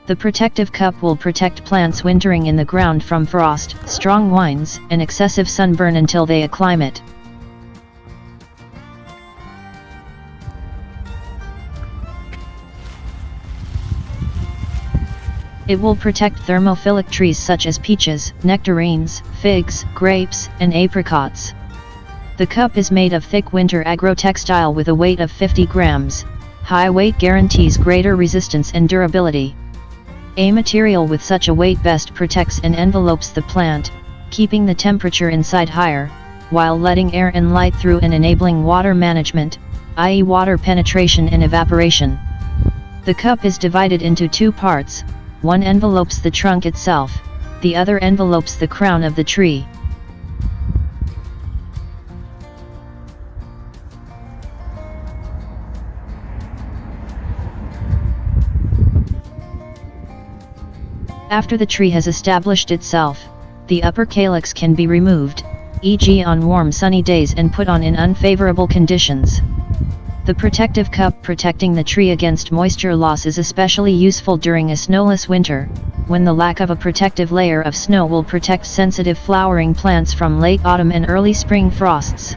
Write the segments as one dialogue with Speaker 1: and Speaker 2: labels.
Speaker 1: The protective cup will protect plants wintering in the ground from frost, strong winds, and excessive sunburn until they acclimate. It will protect thermophilic trees such as peaches, nectarines, figs, grapes, and apricots. The cup is made of thick winter agrotextile with a weight of 50 grams. High weight guarantees greater resistance and durability. A material with such a weight best protects and envelopes the plant, keeping the temperature inside higher, while letting air and light through and enabling water management, i.e. water penetration and evaporation. The cup is divided into two parts. One envelopes the trunk itself, the other envelopes the crown of the tree. After the tree has established itself, the upper calyx can be removed, e.g. on warm sunny days, and put on in unfavorable conditions. The protective cup protecting the tree against moisture loss is especially useful during a snowless winter, when the lack of a protective layer of snow will protect sensitive flowering plants from late autumn and early spring frosts.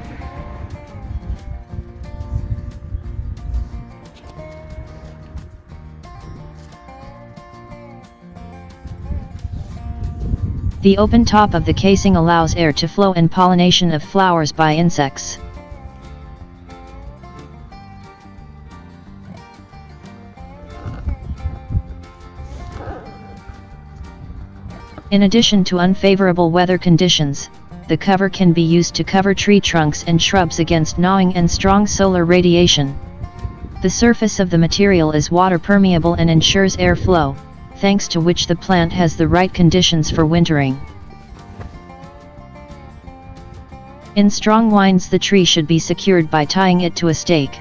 Speaker 1: The open top of the casing allows air to flow and pollination of flowers by insects. In addition to unfavorable weather conditions, the cover can be used to cover tree trunks and shrubs against gnawing and strong solar radiation. The surface of the material is water permeable and ensures air flow, thanks to which the plant has the right conditions for wintering. In strong winds, the tree should be secured by tying it to a stake.